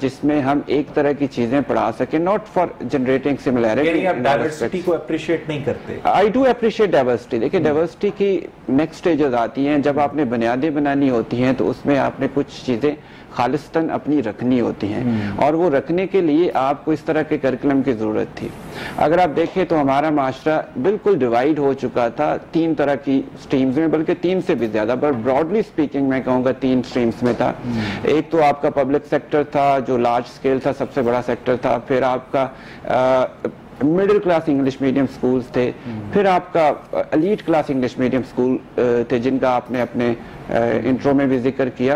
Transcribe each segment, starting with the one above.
جس میں ہم ایک طرح کی چیزیں پڑھا سکیں, not for generating similarity. یعنی آپ ڈائیورسٹی کو اپریشیٹ نہیں کرتے؟ I do appreciate diversity. دیکھیں ڈائیورسٹی کی نیکسٹ سٹیجز آتی ہیں, جب آپ نے بنیادیں بنانی ہوتی ہیں تو اس میں آپ نے کچھ چیزیں خالصتاً اپنی رکھنی ہوتی ہیں, اور وہ رکھنے کے لیے آپ کو اس طرح کے کرکلم کی ضرورت تھی. اگر آپ دیکھیں تو ہمارا معاشرہ بالکل ڈیوائیڈ ہو چکا تھا 3 طرح کی سٹریمز میں, بلکہ 3 سے بھی زیادہ, پر براڈلی سپیکنگ میں کہوں گا 3 سٹریمز میں تھا. ایک تو آپ کا پبلک سیکٹر تھا جو لارج سکیل تھا, سب سے بڑا سیکٹر تھا. پھر آپ کا middle class English medium schools تھے. پھر آپ کا elite class English medium school تھے, جن کا آپ نے اپنے انٹرو میں بھی ذکر کیا.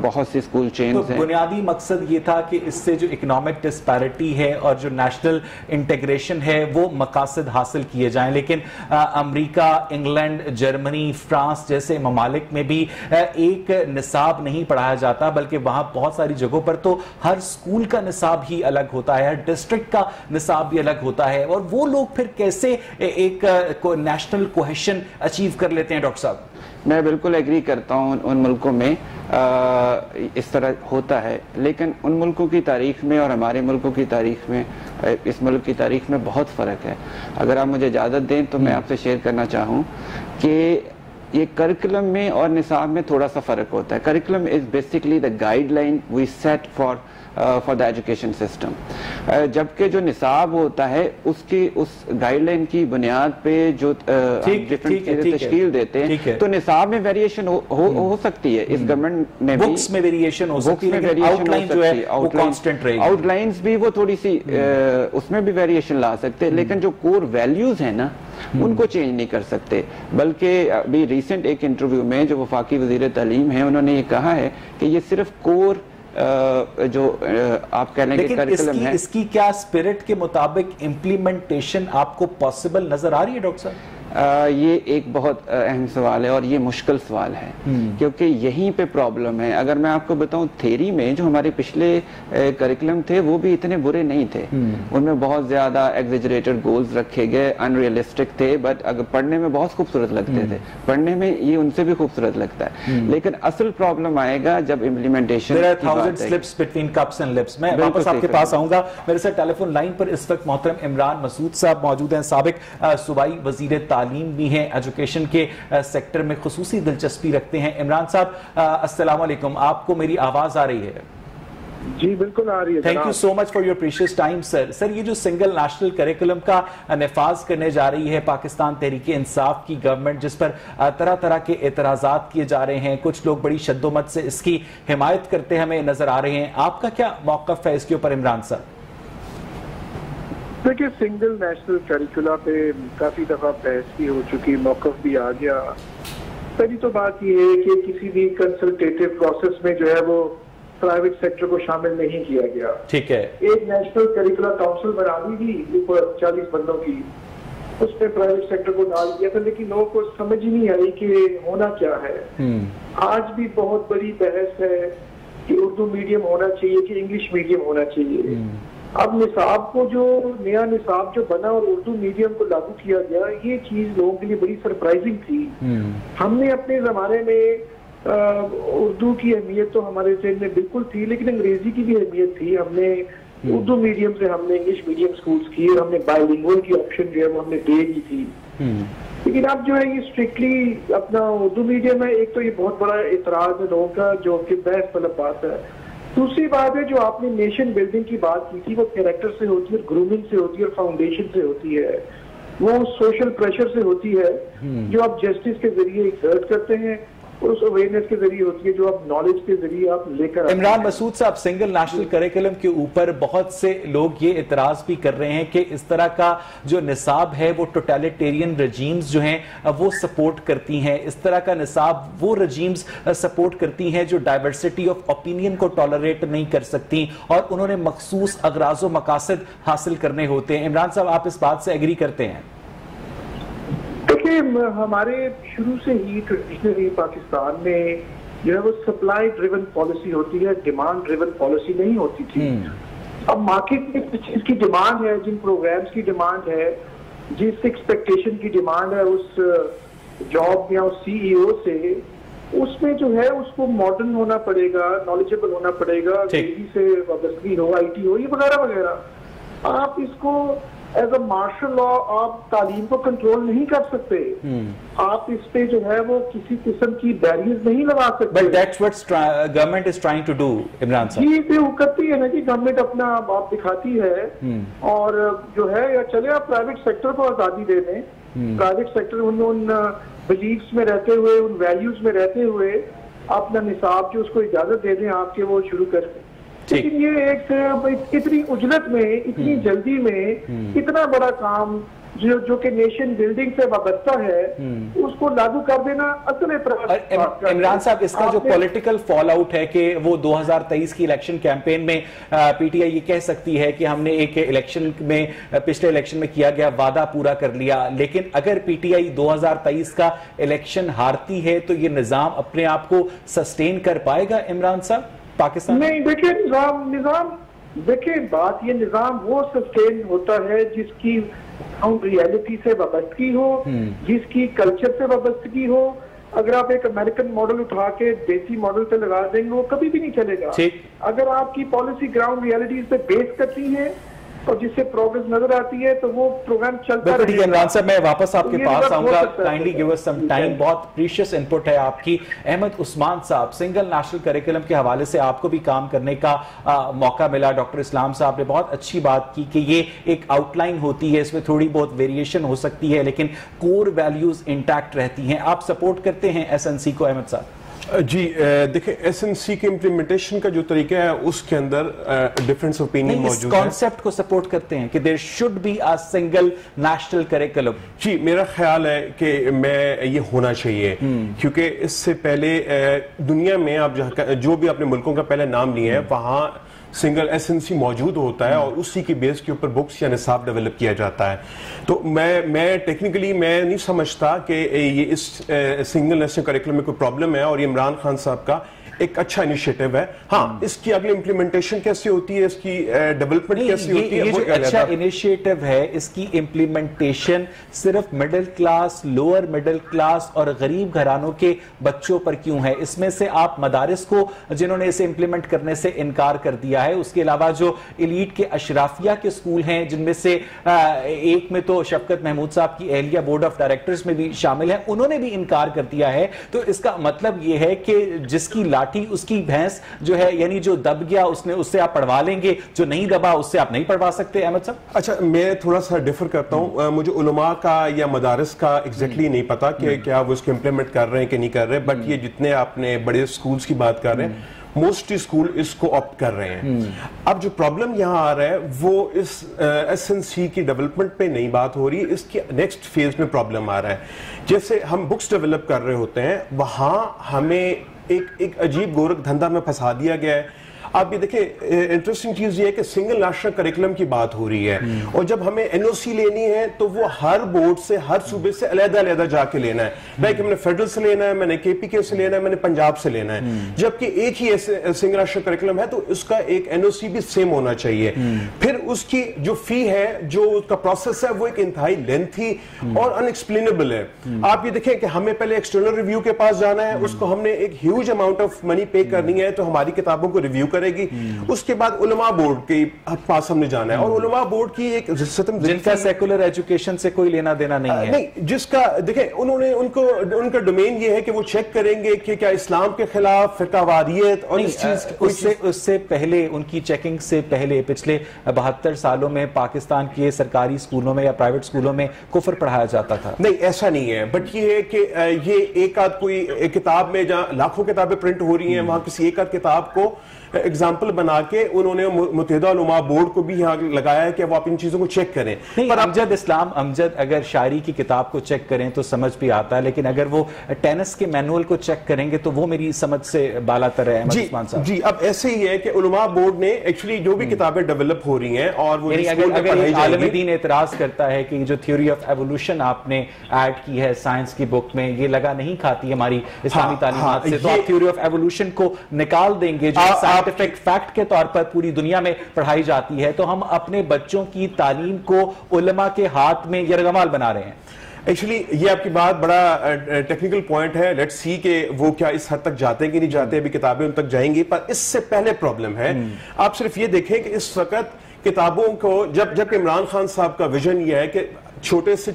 بہت سی سکول چینز ہیں. بنیادی مقصد یہ تھا کہ اس سے جو اکنامک ڈسپیرٹی ہے اور جو نیشنل انٹیگریشن ہے وہ مقاصد حاصل کیے جائیں. لیکن امریکہ, انگلینڈ, جرمنی, فرانس جیسے ممالک میں بھی ایک نصاب نہیں پڑھایا جاتا, بلکہ وہاں بہت ساری جگہوں پر تو ہر سکول کا نصاب ہی الگ ہوتا ہے, ہر ڈسٹرکٹ کا نصاب بھی الگ ہوتا ہے. اور وہ لوگ پھر کیسے ایک نیشنل کوہیشن اچیو کر لیتے ہیں ڈاکٹر صاحب؟ میں بالکل ایگری کرتا ہوں, ان ملکوں میں اس طرح ہوتا ہے, لیکن ان ملکوں کی تاریخ میں اور ہمارے ملکوں کی تاریخ میں, اس ملک کی تاریخ میں بہت فرق ہے. اگر آپ مجھے اجازت دیں تو میں آپ سے شیئر کرنا چاہوں کہ یہ کرکلم میں اور نصاب میں تھوڑا سا فرق ہوتا ہے. Curriculum is basically the guideline we set for the education system, جبکہ جو نصاب ہوتا ہے اس گائیڈ لائن کی بنیاد پہ جو ڈفرنٹ چیزیں تشکیل دیتے ہیں, تو نصاب میں ویریشن ہو سکتی ہے. اس گورنمنٹ نے بھی بکس میں ویریشن ہو سکتی ہے, لیکن آؤٹ لائن جو ہے وہ کانسٹنٹ رہے گی. آؤٹ لائنز بھی وہ تھوڑی سی اس میں بھی ویریشن لا سکتے ہیں, لیکن جو کور ویلیوز ہیں نا ان کو چینج نہیں کر سکتے. بلکہ ابھی ریسنٹ ایک انٹرویو میں جو وفاقی وزیر تعلیم ہیں, انہوں نے یہ کہا ہے کہ یہ صرف کور جو آپ کہہ لیں کہ کرکلم ہے. اس کی کیا اسپرٹ کے مطابق امپلیمنٹیشن آپ کو پاسبل نظر آ رہی ہے ڈاکٹر صاحب؟ یہ ایک بہت اہم سوال ہے اور یہ مشکل سوال ہے, کیونکہ یہیں پہ پرابلم ہے. اگر میں آپ کو بتاؤں, تھیری میں جو ہمارے پچھلے کریکلم تھے وہ بھی اتنے برے نہیں تھے. ان میں بہت زیادہ ایگزیجریٹڈ گولز رکھے گئے, ان ریئلسٹک تھے, بٹ اگر پڑھنے میں بہت خوبصورت لگتے تھے. پڑھنے میں یہ ان سے بھی خوبصورت لگتا ہے, لیکن اصل پرابلم آئے گا جب implementation. There are thousand slips between cups and lips. میں واپس آپ کے پاس آؤں گا. میرے ساتھ ٹیلی فون لائن پر اس وقت محترم عمران مسعود صاحب موجود ہیں, سابق صوبائی وزیر تعلیم بھی ہیں, ایجوکیشن کے سیکٹر میں خصوصی دلچسپی رکھتے ہیں. عمران صاحب السلام علیکم, آپ کو میری آواز آ رہی ہے؟ جی بالکل آ رہی ہے. Thank you so much for your precious time sir. Sir, یہ جو سنگل نیشنل کریکولم کا نفاذ کرنے جا رہی ہے پاکستان تحریک انصاف کی گورنمنٹ, جس پر طرح طرح کے اعتراضات کیے جا رہے ہیں, کچھ لوگ بڑی شد و مت سے اس کی حمایت کرتے ہمیں نظر آ رہے ہیں, آپ کا کیا موقف ہے اس کے اوپر عمران صاحب؟ دیکھیں, سنگل نیشنل کریکولا پہ کافی دفعہ بحث بھی ہو چکی, موقف بھی آ گیا. پہلی تو بات یہ ہے کہ کسی بھی کنسلٹیٹیو پروسیس میں جو ہے وہ پرائیویٹ سیکٹر کو شامل نہیں کیا گیا. ٹھیک ہے. ایک نیشنل کریکولا کاؤنسل بنا دی تھی اوپر 40 بندوں کی, اس میں پرائیویٹ سیکٹر کو ڈال دیا تھا, لیکن لوگوں کو سمجھ ہی نہیں آئی کہ ہونا کیا ہے. آج بھی بہت بڑی بحث ہے کہ اردو میڈیم ہونا چاہیے کہ انگلش میڈیم ہونا چاہیے. اب نصاب کو جو نیا نصاب جو بنا اور اردو میڈیم کو لاگو کیا گیا, یہ چیز لوگوں کے لیے بڑی سرپرائزنگ تھی. ہم نے اپنے زمانے میں اردو کی اہمیت تو ہمارے ذہن میں بالکل تھی, لیکن انگریزی کی بھی اہمیت تھی. ہم نے اردو میڈیم سے ہم نے انگلش میڈیم سکولز کی, اور ہم نے بائی لنگوئل کی آپشن جو ہے وہ ہم نے دے دی تھی. لیکن اب جو ہے یہ اسٹرکٹلی اپنا اردو میڈیم ہے. ایک تو یہ بہت بڑا اعتراض ہے لوگوں کا, جو کہ بحث طلب بات ہے. دوسری بات ہے, جو آپ نے نیشن بلڈنگ کی بات کی تھی, وہ کریکٹر سے ہوتی ہے, گرومنگ سے ہوتی ہے, اور فاؤنڈیشن سے ہوتی ہے, وہ سوشل پریشر سے ہوتی ہے جو آپ جسٹس کے ذریعے ایکسرٹ کرتے ہیں, اور اس اویئرنیس کے ذریعے ہوتی ہے جو آپ نالج کے ذریعے آپ لے کر. عمران مسعود صاحب, سنگل نیشنل کریکولم کے اوپر بہت سے لوگ یہ اعتراض بھی کر رہے ہیں کہ اس طرح کا جو نصاب ہے وہ ٹوٹیلیٹیرین رجیمز جو ہیں وہ سپورٹ کرتی ہیں. اس طرح کا نصاب وہ رجیمز سپورٹ کرتی ہیں جو ڈائیورسٹی آف اوپینین کو ٹالریٹ نہیں کر سکتی, اور انہوں نے مخصوص اغراض و مقاصد حاصل کرنے ہوتے ہیں. عمران صاحب, آپ اس بات سے ایگری کرتے ہیں؟ دیکھیں, ہمارے شروع سے ہی ٹریڈیشنلی پاکستان میں جو ہے وہ سپلائی ڈریون پالیسی ہوتی ہے, ڈیمانڈ ڈریون پالیسی نہیں ہوتی تھی. اب مارکیٹ میں جس چیز کی ڈیمانڈ ہے, جن پروگرامز کی ڈیمانڈ ہے, جس ایکسپیکٹیشن کی ڈیمانڈ ہے اس جاب یا اس سی ای او سے, اس میں جو ہے اس کو ماڈرن ہونا پڑے گا, نالجبل ہونا پڑے گا, انگریزی سے وابستگی ہو, آئی ٹی ہو, یہ وغیرہ وغیرہ. آپ اس کو ایز اے مارشل لا آپ تعلیم کو کنٹرول نہیں کر سکتے, آپ اس پہ جو ہے وہ کسی قسم کی بیریئرز نہیں لگا سکتے. But that's what government is trying to do, Imran صاحب. جی یہ کرتی ہے نا کہ گورنمنٹ اپنا آپ دکھاتی ہے, اور جو ہے یا چلے آپ پرائیویٹ سیکٹر کو آزادی دے دیں, پرائیویٹ سیکٹر ان بلیفس میں رہتے ہوئے, ان ویلیوز میں رہتے ہوئے اپنا نصاب جو اس کو اجازت دے دیں آپ کے وہ شروع کریں. لیکن یہ ایک اتنی اجلت میں, اتنی جلدی میں اتنا بڑا کام جو کہ نیشن بلڈنگ سے وابستہ ہے, اس کو لاگو کر دینا اصل اعتراض. عمران صاحب اس کا جو پولیٹیکل فال آؤٹ ہے کہ وہ 2023 کی الیکشن کیمپین میں پی ٹی آئی یہ کہہ سکتی ہے کہ ہم نے ایک الیکشن میں, پچھلے الیکشن میں کیا گیا وعدہ پورا کر لیا, لیکن اگر پی ٹی آئی 2023 کا الیکشن ہارتی ہے تو یہ نظام اپنے آپ کو سسٹین کر پائے گا عمران صاحب پاکستان؟ نہیں دیکھیں, نظام دیکھیں بات یہ, نظام وہ سسٹین ہوتا ہے جس کی ریالٹی سے وابستگی ہو, جس کی کلچر سے وابستگی ہو. اگر آپ ایک امریکن ماڈل اٹھا کے دیسی ماڈل پہ لگا دیں گے وہ کبھی بھی نہیں چلے گا. اگر آپ کی پالیسی گراؤنڈ ریالٹیز پہ بیس کرتی ہے اور جس سے پروگریس نظر آتی ہے تو وہ پروگرام چلتا رہے گا. عمران صاحب میں واپس آپ کے پاس آؤں گا, kindly give us some time, بہت پریشیس انپٹ ہے آپ کی. احمد عثمان صاحب, سنگل نیشنل کریکولم کے حوالے سے آپ کو بھی کام کرنے کا موقع ملا. ڈاکٹر اسلام صاحب نے بہت اچھی بات کی کہ یہ ایک آؤٹ لائن ہوتی ہے, اس میں تھوڑی بہت ویریشن ہو سکتی ہے لیکن کور ویلیوز انٹیکٹ رہتی ہیں. آپ سپورٹ کرتے ہیں ایس این سی کو احمد صاحب؟ جی دیکھیں ایس این سی کے امپلیمنٹیشن کا جو طریقہ ہے اس کے اندر ڈیفرنس اوپینین موجود ہے. اس کانسیپٹ کو سپورٹ کرتے ہیں کہ there should be a single national curriculum? جی میرا خیال ہے کہ یہ ہونا چاہیے, کیونکہ اس سے پہلے دنیا میں آپ جو بھی اپنے ملکوں کا پہلے نام لیے ہیں وہاں سنگل ایس این سی موجود ہوتا ہے اور اسی کی بیس کے اوپر بکس یا نصاب ڈیولپ کیا جاتا ہے. تو میں ٹیکنیکلی میں نہیں سمجھتا کہ یہ اس سنگل نیشنل کریکولم میں کوئی پرابلم ہے, اور یہ عمران خان صاحب کا ایک اچھا انیشیٹو ہے. ہاں اس کی اگلی امپلیمنٹیشن کیسے ہوتی ہے, اس کی ڈیولپمنٹ کیسے ہوتی ہے, یہ جو اچھا انیشیٹو ہے اس کی امپلیمنٹیشن صرف middle class, lower middle class اور غریب گھرانوں کے بچوں پر کیوں ہے؟ اس میں سے آپ مدارس کو جنہوں نے اسے امپلیمنٹ کرنے سے انکار کر دیا ہے, اس کے علاوہ جو ایلیٹ کے اشرافیہ کے اسکول ہیں جن میں سے ایک میں تو شفقت محمود صاحب کی اہلیہ بورڈ آف ڈائریکٹرز میں بھی شامل ہیں, انہوں نے بھی انکار کر دیا ہے. تو اس کا مطلب یہ ہے کہ جس کی اس کی بھینس جو ہے, یعنی جو دب گیا اس سے آپ پڑھوا لیں گے, جو نہیں دبا اس سے آپ نہیں پڑھوا سکتے. احمد صاحب اچھا میں تھوڑا سا ڈیفر کرتا ہوں, مجھے علماء کا یا مدارس کا ایگزیکٹلی نہیں پتا کہ کیا وہ اس کو امپلیمنٹ کر رہے ہیں کہ نہیں کر رہے, بٹ یہ جتنے آپ نے بڑے سکولز کی بات کر رہے ہیں موسٹلی اسکول اس کو آپٹ کر رہے ہیں. اب جو پرابلم یہاں آ رہا ہے وہ اس ایس این سی کی ڈیولپمنٹ پہ نئی بات ہو رہی ہے, اس کی نیکسٹ فیز میں پرابلم آ رہا ہے. جیسے ہم بکس ڈیولپ کر رہے ہوتے ہیں وہاں ہمیں ایک عجیب گورکھ دھندا میں پھنسا دیا گیا ہے. آپ یہ دیکھیں انٹرسٹنگ چیز یہ ہے کہ سنگل نیشنل کریکولم کی بات ہو رہی ہے, اور جب ہمیں این او سی لینی ہے تو وہ ہر بورڈ سے, ہر صوبے سے علیحدہ علیحدہ جا کے لینا ہے. لائک ہم نے فیڈرل سے لینا ہے, میں نے کے پی کے سے لینا ہے, میں نے پنجاب سے لینا ہے, جبکہ ایک ہی سنگل نیشنل کریکولم ہے تو اس کا ایک این او سی بھی سیم ہونا چاہیے. پھر اس کی جو فی ہے, جو اس کا پروسیس ہے, وہ ایک انتہائی لینتھی اور ان ایکسپلینیبل ہے. آپ یہ دیکھیں کہ ہمیں پہلے ایکسٹرنل ریویو کے پاس جانا ہے, اس کو ہم نے ایک ہیوج اماؤنٹ آف منی پے کرنی ہے تو ہماری کتابوں کو ریویو کرے گی. اس کے بعد علماء بورڈ کے پاس ہم نے جانا ہے, اور علماء بورڈ کی ایک سسٹم جن کا سیکولر ایجوکیشن سے کوئی لینا دینا نہیں ہے, نہیں جس کا دیکھیں انہوں نے ان کا ڈومین یہ ہے کہ وہ چیک کریں گے کہ کیا اسلام کے خلاف فرقہ واریت اور اس چیز اس سے پہلے, ان کی چیکنگ سے پہلے پچھلے 72 سالوں میں پاکستان کے سرکاری اسکولوں میں یا پرائیویٹ اسکولوں میں کفر پڑھایا جاتا تھا. نہیں ایسا نہیں ہے, بٹ یہ ہے کہ یہ ایک آدھ کوئی کتاب میں جہاں لاکھوں کتابیں پرنٹ ہو رہی ہیں وہاں کسی ایک آدھ کتاب کو ایگزامپل بنا کے انہوں نے متحدہ علماء بورڈ کو بھی یہاں لگایا ہے کہ وہ آپ ان چیزوں کو چیک کریں. پر امجد اگر شاعری کی کتاب کو چیک کریں تو سمجھ بھی آتا ہے, لیکن اگر وہ ٹینس کے مینول کو چیک کریں گے تو وہ میری سمجھ سے بالا تر ہے. جی اب ایسے ہی ہے کہ علماء بورڈ نے ایکچولی جو بھی کتابیں ڈیولپ ہو رہی ہیں, اور وہ اگر عالم دین اعتراض کرتا ہے کہ جو تھیوری آف ایوولوشن آپ نے ایڈ کی ہے سائنس کی بک میں, یہ لگا نہیں کھاتی ہماری اسلامی تعلیمات سے, تو آپ تھیوری آف ایوولوشن کو نکال دیں گے جو سائنٹیفک فیکٹ کے طور پر پوری دنیا میں پڑھائی جاتی ہے, تو ہم اپنے بچوں کی تعلیم کو علماء کے ہاتھ میں یرغمال بنا رہے ہیں. ایکچولی یہ آپ کی بات بڑا ٹیکنیکل پوائنٹ ہے. لیٹس سی کہ وہ کیا اس حد تک جاتے ہیں کہ نہیں جاتے, ابھی کتابیں ان تک جائیں گی. پر اس سے پہلے پرابلم ہے, آپ صرف یہ دیکھیں کہ اس وقت کتابوں کو جب عمران خان صاحب کا ویژن یہ ہے کہ چھوٹے سے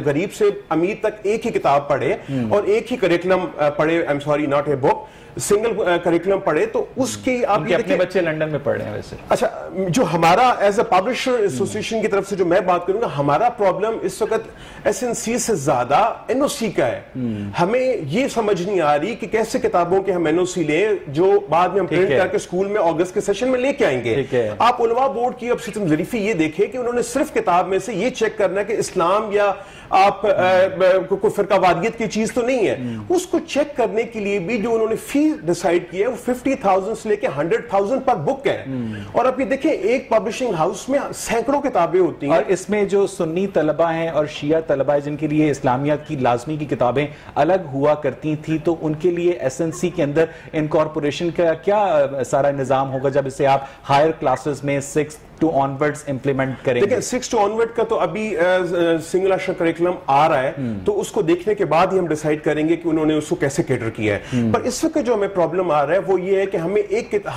غریب سے امیر تک ایک ہی کتاب پڑھے اور ایک ہی کریکولم پڑھے, I am sorry not a book, single curriculum پڑھے, تو اس کی آپ اپنے بچے لنڈن میں پڑھ رہے ہیں ویسے. اچھا, جو ہمارا ایز اے پبلشر ایسوسیشن کی طرف سے جو میں بات کروں گا, ہمارا پرابلم اس وقت ایس این سی سے زیادہ این او سی کا ہے. ہمیں یہ سمجھ نہیں آ رہی کہ کیسے کتابوں کے ہم این او سی لیں جو بعد میں ہم پرنٹ کر کے اسکول میں اگست کے سیشن میں لے کے آئیں گے. آپ علماء بورڈ کی اب سسٹم ظریفی یہ دیکھیں کہ انہوں نے صرف کتاب میں سے یہ چیک کرنا ہے کہ اسلام یا آپ کوئی فرقہ واریت کی چیز تو نہیں ہے. اس کو چیک کرنے کے لیے بھی جو انہوں نے فی ڈیسائیڈ کی ہے وہ 50,000 سے لے کے 100,000 پر بک ہے. اور اب یہ دیکھیں ایک پبلشنگ ہاؤس میں سینکڑوں کتابیں ہوتی ہیں, اور اس میں جو سنی طلبہ ہیں اور شیعہ طلبہ ہیں جن کے لیے اسلامیات کی لازمی کی کتابیں الگ ہوا کرتی تھی, تو ان کے لیے ایس این سی کے اندر انکارپوریشن کا کیا سارا نظام ہوگا جب اسے آپ ہائر کلاسز میں 6 ٹو آنورڈز امپلیمنٹ کریں گے؟ دیکھیں 6 ٹو آنورڈ کا تو ابھی سنگل اشر کریکولم آ رہا ہے, تو اس کو دیکھنے کے بعد ہی ہم ڈیسائیڈ کریں گے کہ انہوں نے اس کو کیسے کیٹر کیا ہے. پر اس وقت جو ہمیں پرابلم آ رہا ہے وہ یہ ہے کہ ہمیں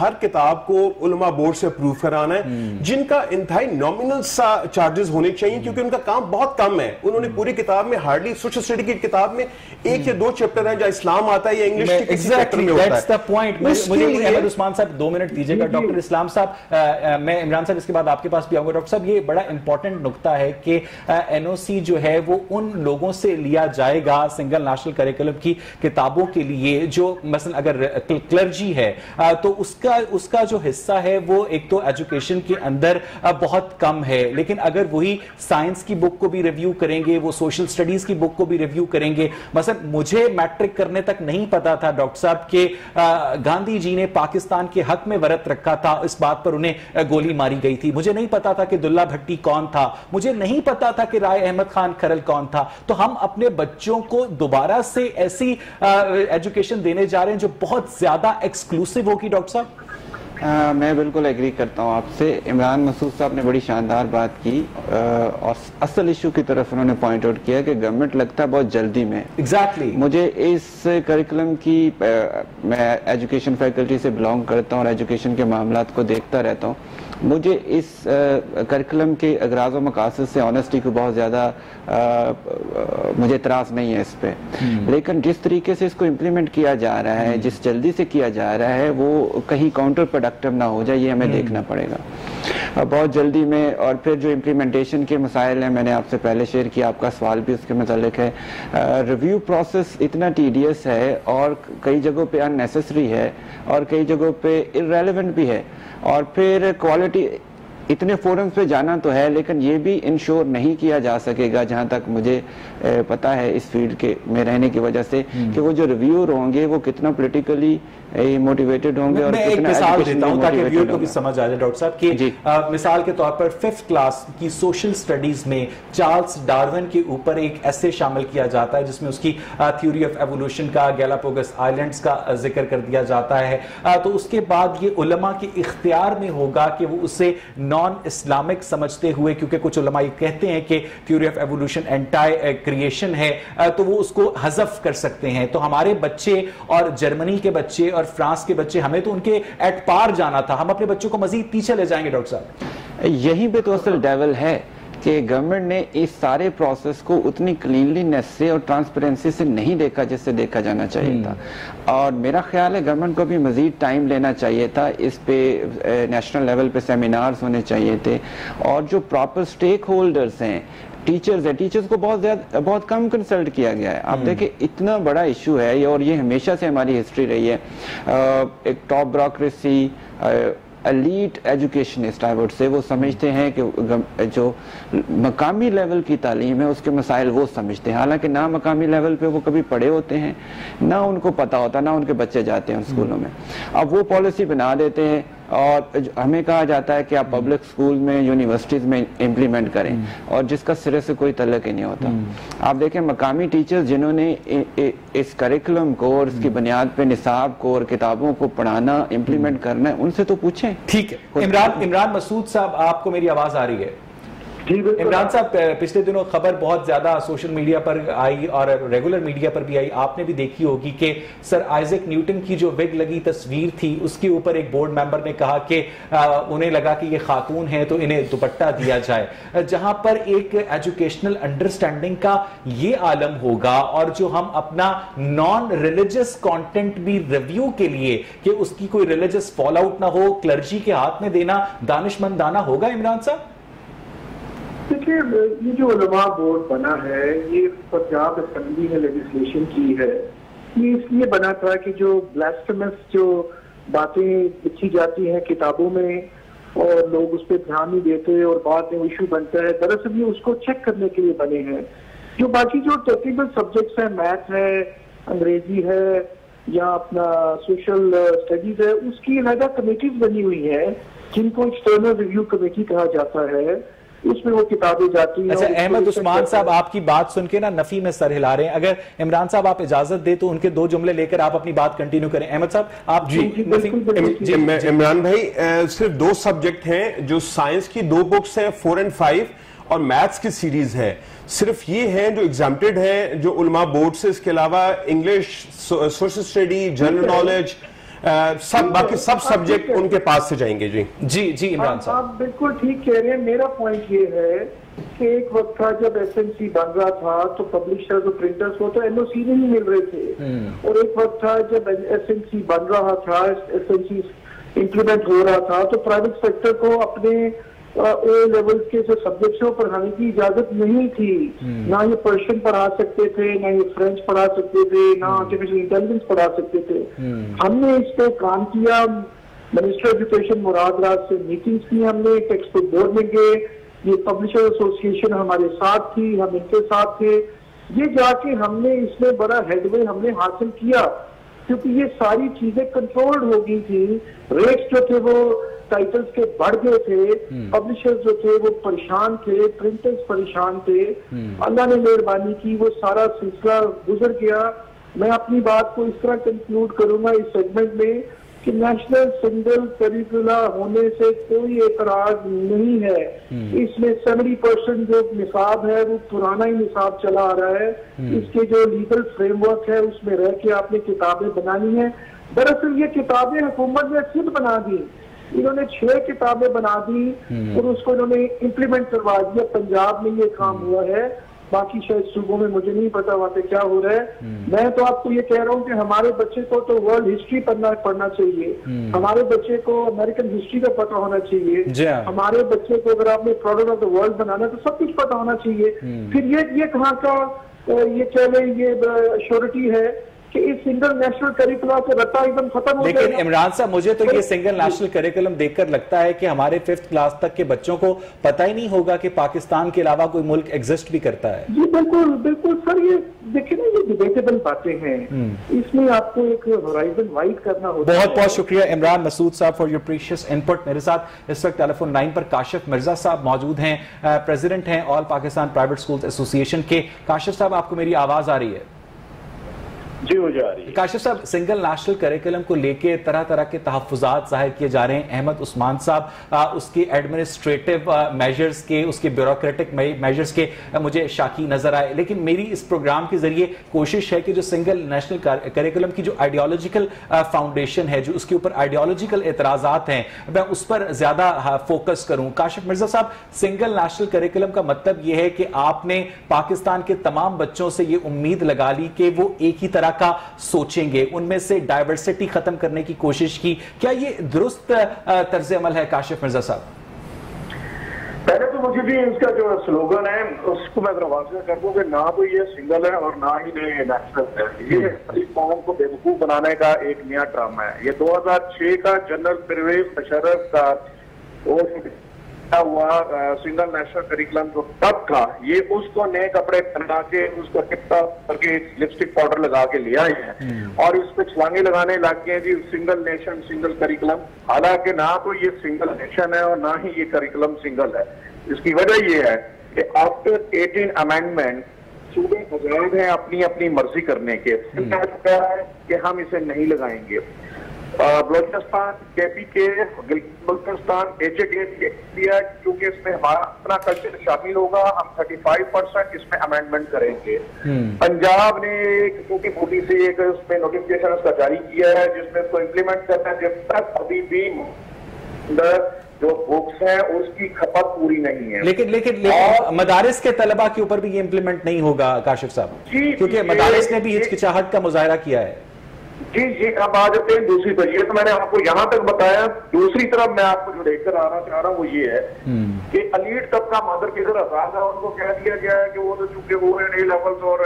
ہر کتاب کو علماء بورڈ سے اپروو کرانا ہے, جن کا انتہائی نامنل سا چارجز ہونے چاہیے, کیونکہ ان کا کام بہت کم ہے. انہوں نے پوری کتاب میں ہارڈلی سوشل اسٹڈی کی کتاب میں 1 یا 2 چیپٹر ہیں جہاں اسلام آتا ہے یا انگلش کے کسی چیپٹر میں ہوتا ہے. مجھے احمد عثمان صاحب 2 منٹ دیجیے گا. ڈاکٹر اسلام صاحب, میں عمران صاحب اس کے بعد آپ کے پاس بھی آؤں گا. ڈاکٹر صاحب یہ بڑا امپورٹنٹ نقطہ ہے کہ این او سی جو ہے وہ ان لوگوں سے لیا جائے گا سنگل نیشنل کریکولم کی کتابوں کے لیے جو مثلا اگر کلرجی ہے تو اس کا جو حصہ ہے وہ ایک تو ایجوکیشن کے اندر بہت کم ہے, لیکن اگر وہی سائنس کی بک کو بھی ریویو کریں گے, وہ سوشل سٹڈیز کی بک کو بھی ریویو کریں گے. مثلا مجھے میٹرک کرنے تک نہیں پتا تھا ڈاکٹر صاحب کہ گاندھی جی نے پاکستان کے حق میں ورت رکھا تھا, اس بات پر انہیں گولی ماری گئی تھی. مجھے نہیں پتا تھا کہ دلہ بھٹی کون تھا, مجھے نہیں پتا تھا کہ رائے احمد خان کھرل کون تھا. تو ہم اپنے بچوں کو دوبارہ سے ایسی ایجوکیشن دینے جا رہے ہیں جو بہت زیادہ ایکسکلوسیو ہوگی. ڈاکٹر صاحب میں بالکل ایگری کرتا ہوں آپ سے. عمران مسعود صاحب نے بڑی شاندار بات کی اور اصل ایشو کی طرف انہوں نے پوائنٹ آؤٹ کیا کہ گورنمنٹ لگتا ہے بہت جلدی میں. ایگزیکٹلی مجھے اس کریکولم کی, میں ایجوکیشن فیکلٹی سے بلانگ کرتا ہوں اور ایجوکیشن کے معاملات کو دیکھتا رہتا ہوں. مجھے اس کریکولم کے اغراض و مقاصد سے آنیسٹی کو بہت زیادہ مجھے اعتراض نہیں ہے اس پہ, لیکن جس طریقے سے اس کو امپلیمنٹ کیا جا رہا ہے, جس جلدی سے کیا جا رہا ہے, وہ کہیں کاؤنٹر پروڈکٹیو نہ ہو جائے, یہ ہمیں دیکھنا پڑے گا بہت جلدی میں. اور پھر جو امپلیمنٹیشن کے مسائل ہیں, میں نے آپ سے پہلے شیئر کیا, آپ کا سوال بھی اس کے متعلق ہے. ریویو پروسیس اتنا ٹیڈیس ہے اور کئی جگہوں پہ ان نیسیسری ہے اور کئی جگہوں پہ ارریلیونٹ بھی ہے. اور پھر کوالٹی اتنے فورمز پہ جانا تو ہے, لیکن یہ بھی انشور نہیں کیا جا سکے گا جہاں تک مجھے پتا ہے اس فیلڈ کے میں رہنے کی وجہ سے, کہ وہ جو ریویور ہوں گے وہ کتنا پولیٹیکلی موٹیویٹڈ ہوں گے. اور میں ایک مثال دیتا ہوں تاکہ ویور کو بھی سمجھ آ جائے ڈاکٹر صاحب کہ مثال کے طور پر 5th کلاس کی سوشل سٹڈیز میں چارلز ڈارون کے اوپر ایک ایسے شامل کیا جاتا ہے جس میں اس کی تھیوری آف ایوولوشن کا, گیلاپاگوس آئلینڈز کا ذکر کر دیا جاتا ہے. تو اس کے بعد یہ علماء کے اختیار میں ہوگا کہ وہ اسے نان اسلامک سمجھتے ہوئے, کیونکہ کچھ علماء یہ کہتے ہیں کہ theory of evolution anti creation ہے, تو وہ اس کو حذف کر سکتے ہیں. تو ہمارے بچے اور جرمنی کے بچے اور فرانس کے بچے, ہمیں تو ان کے ایٹ پار جانا تھا, ہم اپنے بچوں کو مزید پیچھے لے جائیں گے. ڈاکٹر صاحب یہیں پہ تو اصل ڈیول ہے کہ گورنمنٹ نے اس سارے پروسیس کو اتنی کلینلینس سے اور ٹرانسپیرنسی سے نہیں دیکھا جس سے دیکھا جانا چاہیے تھا. اور میرا خیال ہے گورنمنٹ کو بھی مزید ٹائم لینا چاہیے تھا. اس پہ نیشنل لیول پہ سیمینارز ہونے چاہیے تھے, اور جو پراپر سٹیک ہولڈرز ہیں, ٹیچرز کو بہت کم کنسلٹ کیا گیا ہے. آپ دیکھیں اتنا بڑا ایشو ہے, اور یہ ہمیشہ سے ہماری ہسٹری رہی ہے. ایک top bureaucracy, elite educationist I would say, وہ سمجھتے ہیں کہ جو مقامی لیول کی تعلیم ہے اس کے مسائل وہ سمجھتے ہیں, حالانکہ نہ مقامی لیول پہ وہ کبھی پڑھے ہوتے ہیں, نہ ان کو پتا ہوتا, نہ ان کے بچے جاتے ہیں اسکولوں میں. اب وہ پالیسی بنا دیتے ہیں اور ہمیں کہا جاتا ہے کہ آپ پبلک اسکول میں, یونیورسٹیز میں امپلیمنٹ کریں, اور جس کا سرے سے کوئی تعلق ہی نہیں ہوتا. آپ دیکھیں مقامی ٹیچرز جنہوں نے اس کریکولم کو اور اس کی بنیاد پہ نصاب کو اور کتابوں کو پڑھانا, امپلیمنٹ کرنا ہے, ان سے تو پوچھیں. ٹھیک ہے. عمران مسعود صاحب, آپ کو میری آواز آ رہی ہے؟ عمران صاحب پچھلے دنوں خبر بہت زیادہ سوشل میڈیا پر آئی اور ریگولر میڈیا پر بھی آئی, آپ نے بھی دیکھی ہوگی کہ سر آئزیک نیوٹن کی جو وگ لگی تصویر تھی اس کے اوپر ایک بورڈ ممبر نے کہا کہ انہیں لگا کہ یہ خاتون ہیں تو انہیں دوپٹہ دیا جائے, جہاں پر ایک ایجوکیشنل انڈرسٹینڈنگ کا یہ عالم ہوگا اور جو ہم اپنا نان ریلیجس کانٹینٹ بھی ریویو کے لیے کہ اس کی کوئی ریلیجس فال آؤٹ نہ ہو کلرجی کے ہاتھ میں دینا دانشمندانہ ہوگا. عمران صاحب دیکھیے یہ جو علماء بورڈ بنا ہے یہ پنجاب اسمبلی نے لیجسلیشن کی ہے, یہ اس لیے بنا تھا کہ جو بلاسفیمس جو باتیں لکھی جاتی ہیں کتابوں میں اور لوگ اس پہ دھیان نہیں دیتے اور بعد میں ایشو بنتا ہے, دراصل یہ اس کو چیک کرنے کے لیے بنے ہیں. جو باقی جو ٹیکنیکل سبجیکٹس ہیں, میتھ ہے, انگریزی ہے یا اپنا سوشل اسٹڈیز ہے, اس کی علیحدہ کمیٹیز بنی ہوئی ہیں جن کو ایکسٹرنل ریویو کمیٹی کہا جاتا ہے, اس میں وہ کتابیں جاتی ہیں. اچھا احمد عثمان صاحب آپ کی بات سن کے نا نفی میں سر ہلا رہے ہیں, اگر عمران صاحب آپ اجازت دے تو ان کے 2 جملے لے کر آپ اپنی بات کنٹینیو کریں. احمد صاحب آپ جی عمران بھائی صرف 2 سبجیکٹ ہیں جو سائنس کی 2 بکس ہیں 4 اور 5 اور میتھس کی سیریز ہے, صرف یہ ہیں جو ایگزامپٹڈ ہیں جو علماء بورڈ سے, اس کے علاوہ English, social study, general knowledge, سب باقی سب سبجیکٹ ان کے پاس سے جائیں گے. جی عمران صاحب آپ بالکل ٹھیک کہہ رہے ہیں. میرا پوائنٹ یہ ہے کہ ایک وقت تھا جب SNC بن رہا تھا تو پبلشرز اور پرنٹرز کو تو NOC نہیں مل رہے تھے, اور ایک وقت تھا جب SNC بن رہا تھا, SNC امپلیمنٹ ہو رہا تھا تو پرائیویٹ سیکٹر کو اپنے اے لیول کے جو سبجیکٹس کو پڑھانے کی اجازت نہیں تھی. نہ یہ پرشین پڑھا سکتے تھے, نہ یہ فرینچ پڑھا سکتے تھے, نہ آرٹیفیشل انٹیلیجنس پڑھا سکتے تھے. ہم نے اس پہ کام کیا, منسٹر ایجوکیشن مراد راج سے میٹنگز کی ہم نے, ٹیکسٹ بک بورڈ میں گئے, یہ پبلشر ایسوسی ایشن ہمارے ساتھ تھی, ہم ان کے ساتھ تھے. یہ جا کے ہم نے اس میں بڑا ہیڈ وے ہم نے حاصل کیا کیونکہ یہ ساری چیزیں کنٹرولڈ ہو گئی تھی. ریٹس جو تھے وہ ٹائٹلز کے بڑھ گئے تھے, پبلشرز جو تھے وہ پریشان تھے, پرنٹرز پریشان تھے. اللہ نے مہربانی کی, وہ سارا سلسلہ گزر گیا. میں اپنی بات کو اس طرح کنکلوڈ کروں گا اس سیگمنٹ میں کہ نیشنل سنگل کریکولا ہونے سے کوئی اعتراض نہیں ہے. اس میں 70% جو نصاب ہے وہ پرانا ہی نصاب چلا آ رہا ہے. اس کے جو لیگل فریم ورک ہے اس میں رہ کے آپ نے کتابیں بنانی ہیں. دراصل یہ کتابیں حکومت نے خود بنا دی, انہوں نے 6 کتابیں بنا دی اور اس کو انہوں نے امپلیمنٹ کروا دیا. پنجاب میں یہ کام ہوا ہے, باقی شاید صوبوں میں مجھے نہیں پتا وہاں پہ کیا ہو رہا ہے. میں تو آپ کو یہ کہہ رہا ہوں کہ ہمارے بچے کو تو ورلڈ ہسٹری پڑھنا چاہیے, ہمارے بچے کو امریکن ہسٹری کا پتہ ہونا چاہیے, ہمارے بچے کو اگر آپ نے پروڈکٹ آف دا ورلڈ بنانا ہے تو سب کچھ پتہ ہونا چاہیے. پھر یہ کہاں کا یہ چلے یہ شیورٹی ہے کہ اس سنگل نیشنل کریکولم سے رتا ایک دم ختم ہو جائے. لیکن عمران صاحب مجھے تو یہ سنگل نیشنل کریکولم دیکھ کر لگتا ہے کہ ہمارے 5th کلاس تک کے بچوں کو پتہ ہی نہیں ہوگا کہ پاکستان کے علاوہ کوئی ملک ایگزسٹ بھی کرتا ہے. جی بالکل بالکل سر, یہ دیکھیں نا یہ ڈیبیٹیبل باتیں ہیں, اس میں آپ کو ایک ہورائزن وائڈ کرنا ہوتا ہے. بہت شکریہ عمران مسعود صاحب فار یور پریشیس انپٹ. میرے ساتھ اس وقت ٹیلیفون لائن پر کاشف مرزا صاحب موجود ہیں, پریزیڈنٹ ہیں آل پاکستان پرائیویٹ اسکولز ایسوسی ایشن کے. کاشف صاحب آپ کو میری آواز آ رہی ہے؟ جی ہو جا رہی ہے. کاشف صاحب سنگل نیشنل کریکولم کو لے کے طرح طرح کے تحفظات ظاہر کیے جا رہے ہیں. احمد عثمان صاحب اس کے ایڈمنسٹریٹو میجرز کے, اس کے بیوروکریٹک میجرز کے مجھے شاکی نظر آئے. لیکن میری اس پروگرام کے ذریعے کوشش ہے کہ جو سنگل نیشنل کریکولم کی جو آئیڈیالوجیکل فاؤنڈیشن ہے, جو اس کے اوپر آئیڈیالوجیکل اعتراضات ہیں, میں اس پر زیادہ فوکس کروں. کاشف مرزا صاحب, سنگل نیشنل کریکولم کا مطلب یہ ہے کہ آپ نے پاکستان کے تمام بچوں سے یہ امید لگا لی کہ وہ ایک ہی طرح کا سوچیں گے, ان میں سے ڈائیورسٹی ختم کرنے کی کوشش کی. کیا یہ درست طرز عمل ہے کاشف مرزا صاحب؟ پہلے تو مجھے بھی اس کا جو سلوگن ہے اس کو میں ذرا واضح کر دوں کہ نہ تو یہ سنگل ہے اور نہ ہی نیشنل ہے. یہ قوم کو بیوقوف بنانے کا ایک نیا ڈرامہ ہے. یہ 2006 کا جنرل پرویز مشرف کا ہوا سنگل نیشنل کریکولم جو تب تھا, یہ اس کو نئے کپڑے پہنا کے اس کو ٹپٹا کر کے لپسٹک پاؤڈر لگا کے لے آئے ہیں اور اس پہ چھلانگیں لگانے لگ گئے جی سنگل نیشن سنگل کریکولم. حالانکہ نہ تو یہ سنگل نیشن ہے اور نہ ہی یہ کریکولم سنگل ہے. اس کی وجہ یہ ہے کہ آفٹر 18 امینڈمنٹ صوبے آزاد ہیں اپنی اپنی مرضی کرنے کے, کہ ہم اسے نہیں لگائیں گے. بلوچستان KPK بلوچستان HAK دیا کیونکہ اس میں ہمارا اپنا کلچر شامل ہوگا, ہم 35% اس میں امینڈمنٹ کریں گے. پنجاب نے ایک ٹوٹی پھوٹی سے ایک اس میں نوٹیفکیشن اس کا جاری کیا ہے جس میں اس کو امپلیمنٹ کرنا ہے, جب تک ابھی بھی جو بکس ہیں اس کی کھپت پوری نہیں ہے. لیکن مدارس کے طلبہ کے اوپر بھی یہ امپلیمنٹ نہیں ہوگا کاشف صاحب, کیونکہ مدارس نے بھی ہچکچاہٹ کا مظاہرہ کیا ہے. جی اب آ جاتے ہیں دوسری طرف. یہ تو میں نے آپ کو یہاں تک بتایا. دوسری طرف میں آپ کو جو دیکھ کر آنا چاہ رہا ہوں وہ یہ ہے کہ ایلیٹ طبقہ مادر کے ادھر آزاد ہے, ان کو کہہ دیا گیا ہے کہ وہ تو چونکہ وہ اے لیولز اور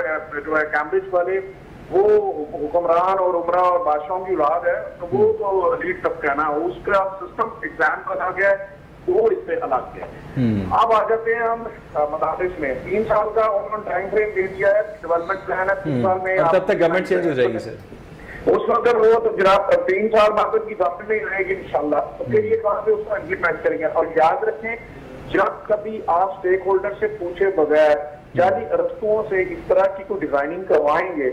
جو ہے کیمبرج والے وہ حکمران اور عمرہ اور بادشاہوں کی اولاد ہے, تو وہ تو ایلیٹ طبقہ ہے نا, اس کا سسٹم ایگزام بنا گیا ہے, وہ اس سے الگ ہے. اب آ جاتے ہیں ہم مدارس میں. 3 سال کا انہوں نے ٹائم فریم دے دیا ہے, ڈیولپمنٹ پلان ہے 3 سال میں. تب تک گورنمنٹ چینج ہو جائے گی سر. اس وقت وہ تو جناب 3 سال بعد کی گورنمنٹ نہیں رہے گی انشاءاللہ, تو پھر یہ کہاں سے اس کو امپلیمنٹ کریں گے. اور یاد رکھیں جب کبھی آپ اسٹیک ہولڈر سے پوچھے بغیر جعلی عرصوں سے اس طرح کی کوئی ڈیزائننگ کروائیں گے,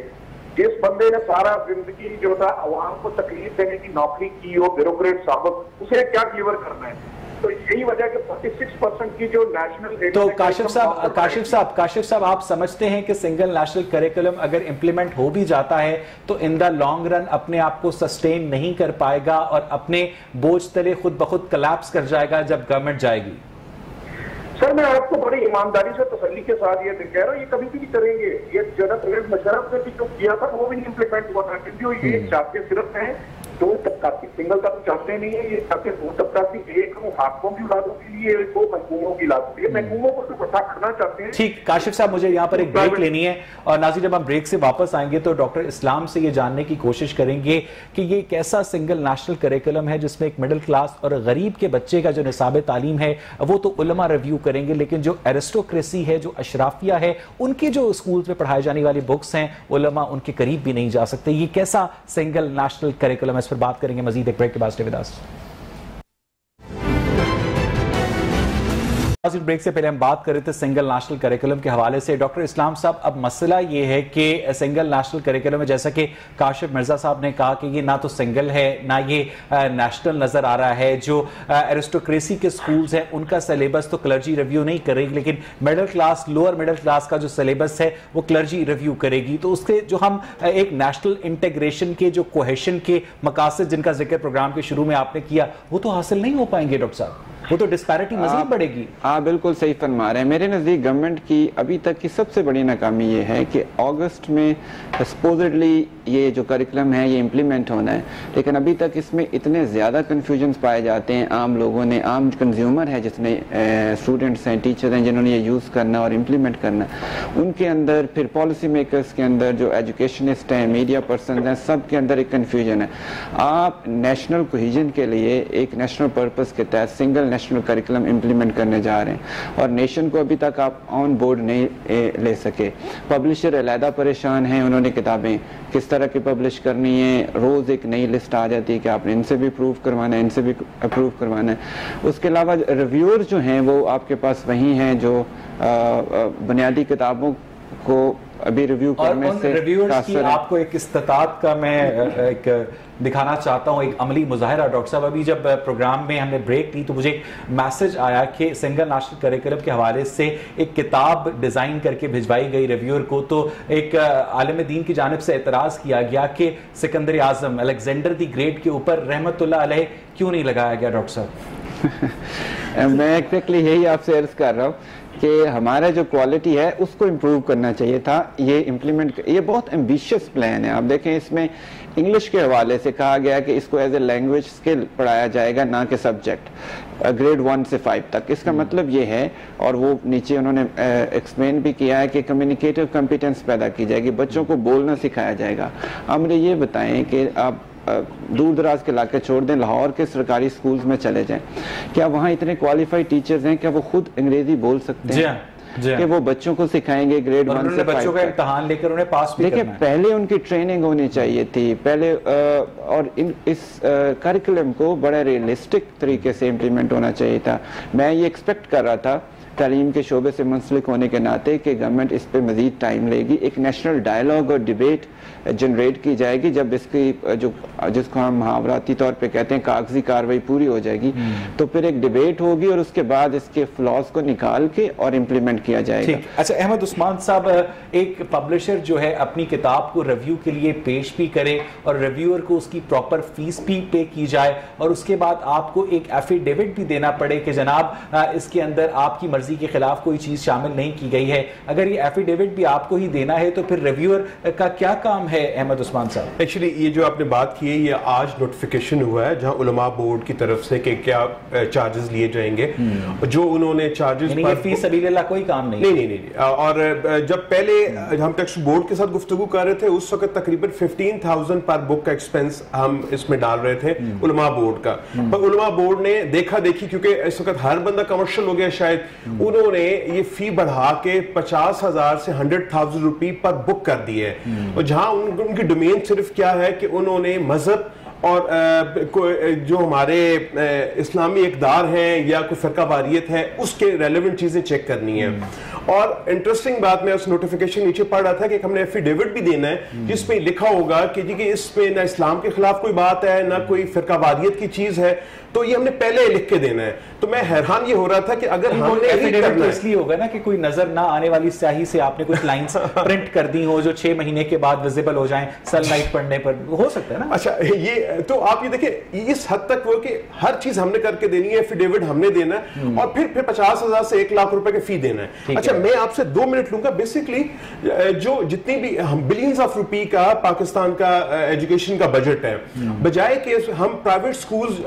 جس بندے نے سارا زندگی جو تھا عوام کو تکلیف دینے کی نوکری کی ہو, بیوروکریٹ ثابت, اسے کیا کلیور کرنا ہے. تو یہی وجہ کہ 46% کی جو نیشنل. تو کاشف صاحب آپ سمجھتے ہیں کہ سنگل نیشنل کریکولم اگر امپلیمنٹ ہو بھی جاتا ہے تو ان دا لانگ رن اپنے آپ کو سسٹین نہیں کر پائے گا اور اپنے بوجھ تلے خود بخود کلیپس کر جائے گا جب گورنمنٹ جائے گی؟ سر میں آپ کو بڑی ایمانداری سے تسلی کے ساتھ یہ کہہ رہا ہوں, یہ کبھی بھی نہیں کریں گے. یہ جنرل پرویز مشرف نے بھی جو کیا تھا وہ بھی نہیں امپلیمنٹ ہوا تھا, کیونکہ یہ چاہتے صرف ہیں 2 طبقاتی, سنگل کا تو چاہتے نہیں ہے, یہ چاہتے 2 طبقاتی, ایک حاکموں کی اولادوں کے لیے, ایک وہ محکوموں کی اولادوں کے لیے. محکوموں کو تو اکٹھا کرنا چاہتے ہیں. ٹھیک کاشف صاحب, مجھے یہاں پر ایک بریک لینی ہے, اور ناظرین جب ہم بریک سے واپس آئیں گے تو ڈاکٹر اسلام سے یہ جاننے کی کوشش کریں گے کہ یہ ایک ایسا سنگل نیشنل کریکولم ہے جس میں ایک مڈل کلاس اور غریب کے بچے کا جو نصاب تعلیم ہے وہ تو علماء ریویو کریں گے, لیکن جو ایرسٹوکریسی ہے, جو اشرافیہ ہے, ان کی جو اسکولز میں پڑھائی جانے والی بکس ہیں علماء ان کے قریب بھی نہیں جا سکتے. یہ کیسا سنگل نیشنل کریکولم ہے, اس پر بات کریں گے مزید ایک بریک کے بعد. بریک سے پہلے ہم بات کر رہے تھے سنگل نیشنل کریکولم کے حوالے سے. ڈاکٹر اسلام صاحب, اب مسئلہ یہ ہے کہ سنگل نیشنل کریکولم ہے, جیسا کہ کاشف مرزا صاحب نے کہا کہ یہ نہ تو سنگل ہے نہ یہ نیشنل نظر آ رہا ہے. جو ایرسٹوکریسی کے سکولز ہیں ان کا سلیبس تو کلرجی ریویو نہیں کرے گی, لیکن middle class, lower middle class کا جو سلیبس ہے وہ کلرجی ریویو کرے گی. تو اس کے جو ہم ایک نیشنل انٹیگریشن کے جو کوہیشن کے مقاصد جن کا ذکر پروگرام کے شروع میں آپ نے کیا وہ تو حاصل نہیں ہو پائیں گے ڈاکٹر صاحب, وہ تو ڈسپیرٹی مزید بڑھے گی. آپ بالکل صحیح فرما رہے ہیں. میرے نزدیک گورنمنٹ کی ابھی تک کی سب سے بڑی ناکامی یہ ہے کہ اگست میں سپوزڈلی یہ جو کریکولم ہے یہ امپلیمنٹ ہونا ہے, لیکن ابھی تک اس میں اتنے زیادہ کنفیوژنز پائے جاتے ہیں عام لوگوں نے, عام کنزیومر ہے جس نے اسٹوڈنٹس ہیں, ٹیچر ہیں جنہوں نے یہ یوز کرنا اور امپلیمنٹ کرنا, ان کے اندر, پھر پالیسی میکرز کے اندر, جو ایجوکیشنسٹ ہیں, میڈیا پرسنز ہیں, سب کے اندر ایک کنفیوژن ہے. آپ نیشنل کوہیجن کے لیے ایک نیشنل پرپس کے تحت سنگل نیشنل کریکولم امپلیمنٹ کرنے جا رہے ہیں اور نیشن کو ابھی تک آپ آن بورڈ نہیں لے سکے. پبلشر علیحدہ پریشان ہیں, انہوں نے کتابیں کس طرح کی پبلش کرنی ہے, روز ایک نئی لسٹ آ جاتی ہے کہ آپ نے ان سے بھی اپروو کروانا ہے, ان سے بھی اپروو کروانا ہے. اس کے علاوہ ریویور جو ہیں وہ آپ کے پاس وہی ہیں جو بنیادی کتابوں کو ابھی ریویو کرنے سے. ریویورز کی آپ کو ایک استطاعت کا میں ایک دکھانا چاہتا ہوں, ایک عملی مظاہرہ. ڈاکٹر صاحب ابھی جب پروگرام میں ہم نے بریک لی تو مجھے میسج آیا کہ سنگل نیشنل کریکولم کے حوالے سے ایک کتاب ڈیزائن کر کے بھجوائی گئی ریویور کو, تو ایک عالم دین کی جانب سے اعتراض کیا گیا کہ سکندر اعظم الیگزینڈر دی گریٹ کے اوپر رحمت اللہ علیہ کیوں نہیں لگایا گیا. ڈاکٹر صاحب میں ایگزیکٹلی یہی آپ سے عرض کر رہا ہوں کہ ہمارا جو کوالٹی ہے اس کو امپروو کرنا چاہیے تھا. یہ امپلیمنٹ, یہ بہت ایمبیشیس پلان ہے. آپ دیکھیں اس میں انگلش کے حوالے سے کہا گیا کہ اس کو ایز اے لینگویج اسکل پڑھایا جائے گا, نہ کہ سبجیکٹ, گریڈ 1 سے 5 تک. اس کا مطلب یہ ہے, اور وہ نیچے انہوں نے ایکسپلین بھی کیا ہے کہ کمیونیکیٹو کمپیٹنس پیدا کی جائے گی, بچوں کو بولنا سکھایا جائے گا. آپ مجھے یہ بتائیں کہ آپ دور دراز کے علاقے چھوڑ دیں, لاہور کے سرکاری سکولز میں چلے جائیں, کیا وہاں اتنے کوالیفائڈ ٹیچرز ہیں, کیا وہ خود انگریزی بول سکتے ہیں کہ وہ بچوں کو سکھائیں گے گریڈ 1 سے 5 بچوں کا امتحان لے کر انہیں پاس بھی کرنا ہے؟ پہلے ان کی ٹریننگ ہونی چاہیے تھی پہلے, اور اس کریکولم کو بڑا ریئلسٹک طریقے سے امپلیمنٹ ہونا چاہیے تھا. میں یہ ایکسپیکٹ کر رہا تھا تعلیم کے شعبے سے منسلک ہونے کے ناطے کہ گورنمنٹ اس پہ مزید ٹائم لے گی, ایک نیشنل ڈائلاگ اور ڈیبیٹ جنریٹ کی جائے گی. جب اس کی جس کو ہم محاوراتی طور پہ کہتے ہیں کاغذی کاروائی پوری ہو جائے گی تو پھر ایک ڈیبیٹ ہوگی اور اس کے بعد اس کے فلاز کو نکال کے اور امپلیمنٹ کیا جائے گا. اچھا احمد عثمان صاحب, ایک پبلشر جو ہے اپنی کتاب کو ریویو کے لیے پیش بھی کرے اور ریویور کو اس کی پراپر فیس بھی پے کی جائے اور اس کے بعد آپ کو ایک ایفیڈیوٹ بھی دینا پڑے کہ جناب اس کے اندر آپ کی مرضی کے خلاف کوئی چیز شامل نہیں کی گئی ہے, اگر یہ ایفیڈیوٹ بھی آپ کو ہی دینا ہے تو پھر ریویور کا کیا کام ہے احمد عثمان صاحب؟ ایکچولی یہ جو آپ نے بات کی ہے یہ آج نوٹیفیکیشن ہوا ہے جہاں علماء بورڈ کی طرف سے کہ کیا چارجز لیے جائیں گے, جو انہوں نے چارجز فی سبیل اللہ کوئی کام نہیں. اور جب پہلے ہم ٹیکسٹ بورڈ کے ساتھ گفتگو کر رہے تھے اس وقت تقریباً 15,000 پر بک کا ایکسپینس ہم اس میں ڈال رہے تھے علماء بورڈ کا, پر علماء بورڈ نے دیکھا دیکھی کیونکہ اس وقت ہر بندہ کمرشل ہو گیا شاید, انہوں نے یہ فی بڑھا کے 50,000 سے 100,000 روپی پر بک کر دی ہے. اور جہاں ان کی ڈومین صرف کیا ہے کہ انہوں نے مذہب اور جو ہمارے اسلامی اقدار ہیں یا کوئی فرقہ واریت ہے اس کے ریلیونٹ چیزیں چیک کرنی ہیں. اور انٹرسٹنگ بات میں اس نوٹیفیکیشن نیچے پڑھ رہا تھا کہ ہم نے ایفیڈیوٹ بھی دینا ہے جس میں لکھا ہوگا کہ جی کہ اس میں نہ اسلام کے خلاف کوئی بات ہے نہ کوئی فرقہ واریت کی چیز ہے, تو یہ ہم نے پہلے لکھ کے دینا ہے. تو میں حیران یہ ہو رہا تھا کہ اگر ہم نے ایفیڈیوٹ اس لیے ہوگا نا کہ کوئی نظر نہ آنے والی سیاہی سے آپ نے کچھ لائنز پرنٹ کر دی ہو جو 6 مہینے کے بعد ویزیبل ہو جائیں سن لائٹ پڑنے پر, ہو سکتا ہے نا. اچھا یہ تو آپ یہ دیکھیں اس حد تک وہ کہ ہر چیز ہم نے کر کے دینی ہے, ایفیڈیوٹ ہم نے دینا ہے اور پھر 50,000 سے 1 لاکھ روپے کے فی دینا ہے. اچھا میں آپ سے 2 منٹ لوں گا. بیسکلی جو جتنی بھی بلینز آف روپی کا پاکستان کا ایجوکیشن کا بجٹ ہے, بجائے کہ ہم پرائیویٹ سکولز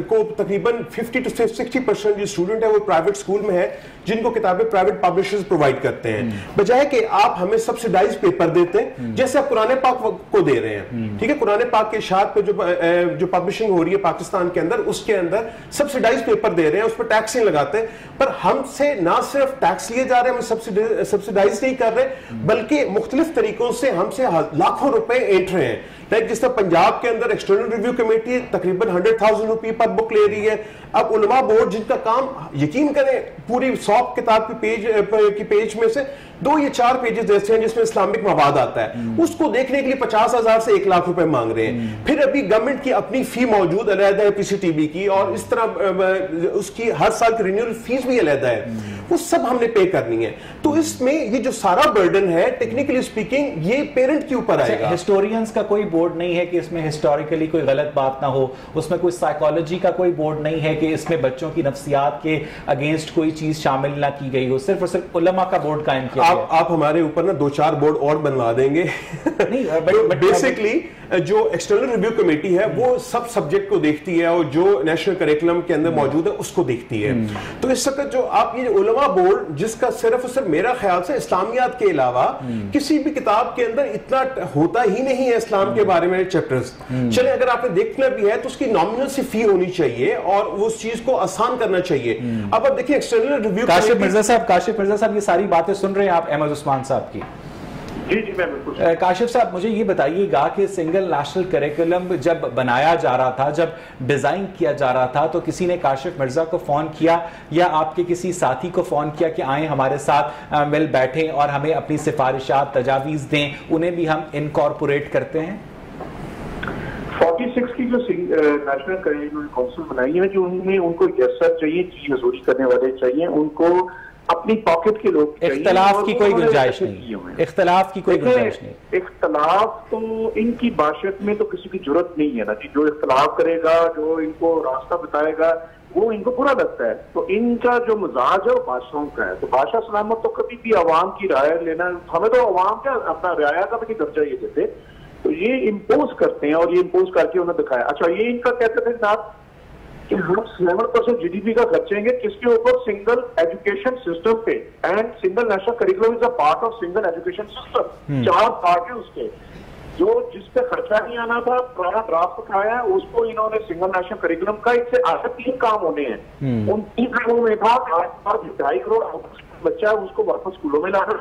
کو تقریباً 50 to 60% جو اسٹوڈنٹ ہے وہ پرائیویٹ سکول میں ہے جن کو کتابیں پرائیویٹ پبلشرز پرووائڈ کرتے ہیں, بجائے کہ آپ ہمیں سبسیڈائز پیپر دیتے ہیں جیسے آپ قرآن پاک کو دے رہے ہیں. ٹھیک ہے, قرآن پاک کے اشاعت پہ جو پبلشنگ ہو رہی ہے پاکستان کے اندر اس کے اندر سبسیڈائز پیپر دے رہے ہیں, اس پر ٹیکس نہیں لگاتے, پر ہم سے نہ صرف ٹیکس لیے جا رہے ہیں, ہم سبسیڈائز نہیں کر رہے بلکہ مختلف طریقوں سے ہم سے لاکھوں روپے اینٹ رہے ہیں. لائک جس طرح پنجاب کے اندر ایکسٹرنل ریویو کمیٹی تقریباً 100,000 روپی پر بک لے رہی ہے. اب علماء بورڈ جن کا کام یقین کریں پوری 100 کتاب کی پیج میں سے 2 یا 4 پیجز ایسے ہیں جس میں اسلامک مواد آتا ہے, اس کو دیکھنے کے لیے 50,000 سے 1 لاکھ روپے مانگ رہے ہیں. پھر ابھی گورنمنٹ کی اپنی فی موجود علیحدہ ہے PCTB کی, اور اس طرح اس کی ہر سال کی رینیول فیس بھی علیحدہ ہے, وہ سب ہم نے پے کرنی ہے. تو اس میں یہ جو سارا برڈن ہے ٹیکنیکلی سپیکنگ یہ پیرنٹ کے اوپر آئے گا. ہسٹورینز کا کوئی بورڈ نہیں ہے کہ اس میں ہسٹوریکلی کوئی غلط بات نہ ہو, اس میں کوئی سائیکالوجی کا کوئی بورڈ نہیں ہے کہ اس میں بچوں کی نفسیات کے اگینسٹ کوئی چیز شامل نہ کی گئی ہو, صرف اور صرف علماء کا بورڈ قائم کیا گیا. آپ ہمارے اوپر نا 2-4 بورڈ اور بنوا دیں گے. بیسکلی جو ایکسٹرنل ریویو کمیٹی ہے وہ سب سبجیکٹ کو دیکھتی ہے اور جو نیشنل کریکولم کے اندر موجود ہے اس کو دیکھتی ہے. تو اس وقت جو آپ یہ علماء بورڈ جس کا صرف اور صرف میرا خیال سے اسلامیات کے علاوہ کسی بھی کتاب کے اندر اتنا ہوتا ہی نہیں ہے اسلام کے بارے میں چیپٹرز. چلیں اگر آپ نے دیکھنا بھی ہے تو اس کی نامنل سی فی ہونی چاہیے اور وہ اس چیز کو آسان کرنا چاہیے. اب آپ دیکھیں ایکسٹرنل ریویو کاشف مرزا صاحب یہ ساری باتیں سن رہے ہیں آپ احمد عثمان صاحب کی؟ جی میں بالکل. کاشف صاحب مجھے یہ بتائیے گا کہ سنگل نیشنل کریکولم جب بنایا جا رہا تھا, جب ڈیزائن کیا جا رہا تھا, تو کسی نے کاشف مرزا کو فون کیا یا آپ کے کسی ساتھی کو فون کیا کہ آئیں ہمارے ساتھ مل بیٹھیں اور ہمیں اپنی سفارشات تجاویز دیں, انہیں بھی ہم انکارپوریٹ کرتے ہیں؟ 46 کی جو نیشنل کریکولم کونسل بنائی ہے, جو ان کو یسر چاہیے, چیز حضوری کرنے والے چاہیے, ان کو اپنی پاکٹ کے لوگ چاہیے. اختلاف کی کوئی گنجائش نہیں, اختلاف کی کوئی گنجائش نہیں. اختلاف تو ان کی باشد میں تو کسی کی ضرورت نہیں ہے نا جی. جو اختلاف کرے گا, جو ان کو راستہ بتائے گا, وہ ان کو برا لگتا ہے. تو ان کا جو مزاج ہے وہ بادشاہوں کا ہے. تو بادشاہ سلامت تو کبھی بھی عوام کی رائے لینا, ہمیں تو عوام کیا اپنا رعایا کا بھی درجہ یہ دیتے, تو یہ امپوز کرتے ہیں اور یہ امپوز کر کے انہیں دکھایا. اچھا یہ ان کا کہتے تھے جناب کہ ہم 7% GDP کا خرچیں گے کس کے اوپر, سنگل ایجوکیشن سسٹم پہ. And single national curriculum is a part of single education system. 4 part ہیں اس کے, جو جس پہ خرچہ نہیں آنا تھا پرانا ڈرافٹ اٹھایا ہے, اس کو انہوں نے سنگل نیشنل کریکولم کا اس سے آگے 3 کام ہونے ہیں. ان 3 کاموں میں تھا 2.5 کروڑ بچہ ہے اس کو واپس اسکولوں میں لانا,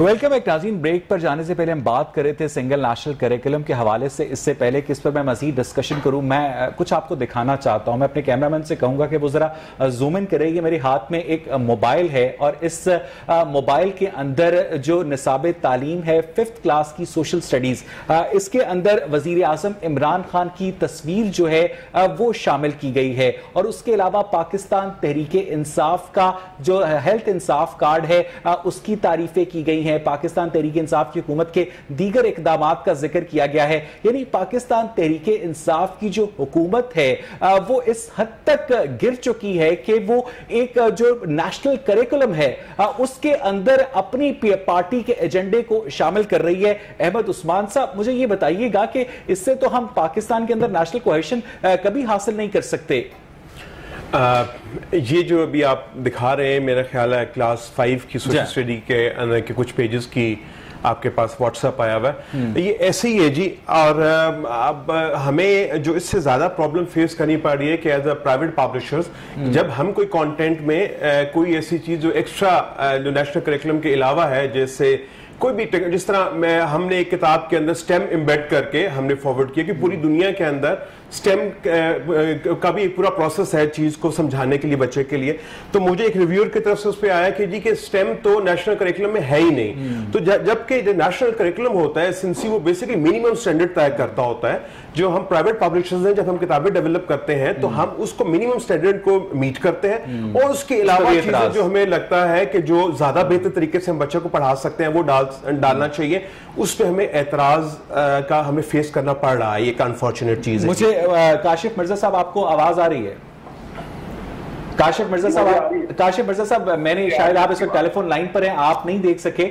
ویلکم ایک ناظرین، بریک پر جانے سے پہلے ہم بات کر رہے تھے سنگل نیشنل کریکولم کے حوالے سے. اس سے پہلے کہ اس پر میں مزید ڈسکشن کروں، میں کچھ آپ کو دکھانا چاہتا ہوں. میں اپنے کیمرامین سے کہوں گا کہ وہ ذرا زوم ان کرے. یہ میرے ہاتھ میں ایک موبائل ہے اور اس موبائل کے اندر جو نصاب تعلیم ہے 5th کلاس کی سوشل سٹڈیز، اس کے اندر وزیر اعظم عمران خان کی تصویر جو ہے وہ شامل کی گئی ہے، اور اس کے علاوہ پاکستان تحریک انصاف کا جو ہیلتھ انصاف کارڈ ہے اس کی تعریفیں کی گئی ہیں. پاکستان تحریک انصاف کی حکومت کے دیگر اقدامات کا ذکر کیا گیا ہے. یعنی پاکستان تحریک انصاف کی جو حکومت ہے وہ اس حد تک گر چکی ہے کہ وہ ایک جو نیشنل کریکولم ہے اس کے اندر اپنی پارٹی کے ایجنڈے کو شامل کر رہی ہے. احمد عثمان صاحب، مجھے یہ بتائیے گا کہ اس سے تو ہم پاکستان کے اندر نیشنل کوہیشن کبھی حاصل نہیں کر سکتے. یہ جو ابھی آپ دکھا رہے ہیں میرا خیال ہے کلاس 5 کی سوشل اسٹڈی کے اندر کے کچھ پیجز کی آپ کے پاس واٹس ایپ آیا ہوا ہے. یہ ایسے ہی ہے جی. اور اب ہمیں جو اس سے زیادہ پرابلم فیس کرنی پڑ رہی ہے کہ ایز اے پرائیویٹ پبلشرز جب ہم کوئی کانٹینٹ میں کوئی ایسی چیز جو ایکسٹرا جو نیشنل کریکولم کے علاوہ ہے، جیسے کوئی بھی جس طرح ہم نے ایک کتاب کے اندر سٹیم امبیڈ کر کے ہم نے فارورڈ کیا کہ پوری دنیا کے اندر سٹیم کا بھی ایک پورا پروسیس ہے چیز کو سمجھانے کے لیے بچے کے لیے. تو مجھے ایک ریویور کی طرف سے اس پہ آیا کہ جی کہ سٹیم تو نیشنل کریکولم میں ہے ہی نہیں. تو جبکہ جو نیشنل کریکولم ہوتا ہے سنسی وہ بیسیکلی منیمم سٹینڈرڈ طے کرتا ہوتا ہے. جو ہم پرائیویٹ پبلشرز ہیں جب ہم کتابیں ڈیولپ کرتے ہیں تو ہم اس کو منیمم سٹینڈرڈ کو میٹ کرتے ہیں، اور اس کے علاوہ چیزیں جو ہمیں لگتا ہے کہ جو زیادہ بہتر طریقے سے ہم بچے کو پڑھا سکتے ہیں وہ ڈالنا چاہیے. اس پہ ہمیں اعتراض کا ہمیں فیس کرنا پڑ رہا ہے. یہ ایک انفارچونیٹ چیز ہے. مجھے کاشف مرزا صاحب، آپ کو آواز آ رہی ہے؟ کاشف مرزا صاحب میں نے شاید آپ اس وقت ٹیلی فون لائن پر ہیں، آپ نہیں دیکھ سکے.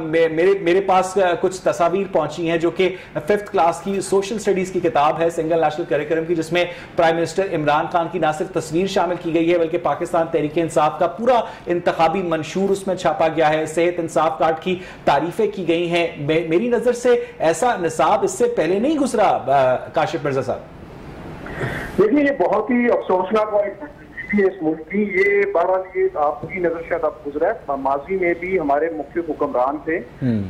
میرے پاس کچھ تصاویر پہنچی ہیں جو کہ 5th کلاس کی سوشل سٹڈیز کی کتاب ہے سنگل نیشنل کریکولم کی، جس میں پرائم منسٹر عمران خان کی نہ صرف تصویر شامل کی گئی ہے بلکہ پاکستان تحریک انصاف کا پورا انتخابی منشور اس میں چھاپا گیا ہے. صحت انصاف کارڈ کی تعریفیں کی گئی ہیں. میری نظر سے ایسا نصاب اس سے پہلے نہیں گزرا. کاشف مرزا صاحب، دیکھیے یہ بہت ہی افسوسناک اس ملک کی، یہ بہرحال یہ آپ کی نظر شاید اب گزرا ہے. ماضی میں بھی ہمارے مختلف حکمران تھے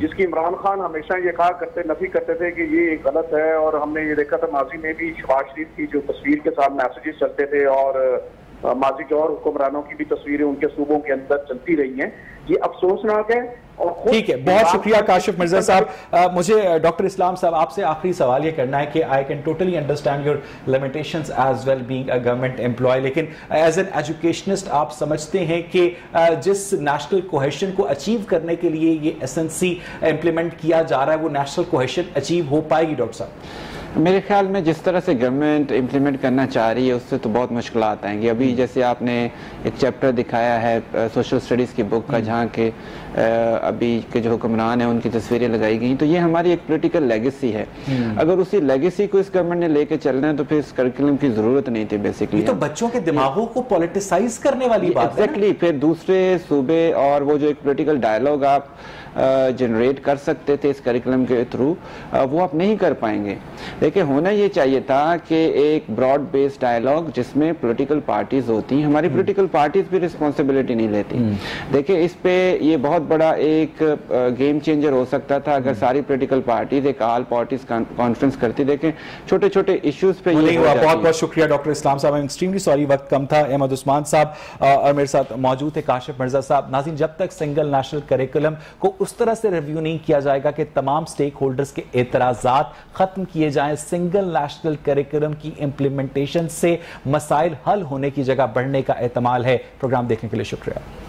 جس کی عمران خان ہمیشہ یہ کہا کرتے نفی کرتے تھے کہ یہ غلط ہے، اور ہم نے یہ دیکھا تھا ماضی میں بھی شہباز شریف کی جو تصویر کے ساتھ میسیجز چلتے تھے، اور ماضی کے اور حکمرانوں کی بھی تصویریں ان کے صوبوں کے اندر چلتی رہی ہیں. یہ افسوسناک ہے. ٹھیک ہے، بہت شکریہ کاشف مرزا صاحب. مجھے ڈاکٹر اسلام صاحب آپ سے آخری سوال یہ کرنا ہے کہ I can totally understand your limitations as well being a government employee, لیکن ایز این ایجوکیشنسٹ آپ سمجھتے ہیں کہ جس نیشنل کوہیشن کو اچیو کرنے کے لیے یہ ایسنسی امپلیمنٹ کیا جا رہا ہے وہ نیشنل کوہیشن اچیو ہو پائے گی؟ ڈاکٹر صاحب میرے خیال میں جس طرح سے گورنمنٹ امپلیمنٹ کرنا چاہ رہی ہے اس سے تو بہت مشکلات آئیں گی. ابھی جیسے آپ نے ایک چیپٹر دکھایا ہے سوشل سٹڈیز کی بک کا جہاں کہ ابھی کے جو حکمران ہیں ان کی تصویریں لگائی گئی، تو یہ ہماری ایک پولیٹیکل لیگیسی ہے. اگر اسی لیگیسی کو اس گورنمنٹ نے لے کے چلنا ہے تو پھر اس کریکولم کی ضرورت نہیں تھی. بیسیکلی تو بچوں کے دماغوں کو پولیٹیسائز کرنے والی بات ہے. ایگزیکٹلی. پھر دوسرے صوبے اور وہ جو ایک پولیٹیکل ڈائیلاگ آپ جنریٹ کر سکتے تھے اس کریکولم کے تھرو، وہ آپ نہیں کر پائیں گے. دیکھیں ہونا یہ چاہیے تھا کہ ایک براڈ بیس ڈائیلاگ جس میں پولیٹیکل پارٹیز ہوتی ہیں. ہماری پولیٹیکل پارٹیز بھی رسپانسبلٹی نہیں لیتی. دیکھیں اس پہ یہ بہت بڑا ایک گیم چینجر ہو سکتا تھا اگر ساری پولیٹیکل پارٹیز ایک آل پارٹیز کانفرنس کرتی. دیکھیں چھوٹے چھوٹے ایشوز پہ نہیں ہوا. بہت بہت شکریہ ڈاکٹر اسلام صاحب. ایکسٹریملی سوری وقت کم تھا. احمد عثمان صاحب اور میرے ساتھ موجود تھے کاشف مرزا صاحب. ناظرین، جب تک سنگل نیشنل کریکولم کو اس طرح سے ریویو نہیں کیا جائے گا کہ تمام سٹیک ہولڈرز کے اعتراضات ختم کیے جائیں، سنگل نیشنل کریکولم کی امپلیمنٹیشن سے مسائل حل ہونے کی جگہ بڑھنے کا احتمال ہے. پروگرام دیکھنے کے لیے شکریہ.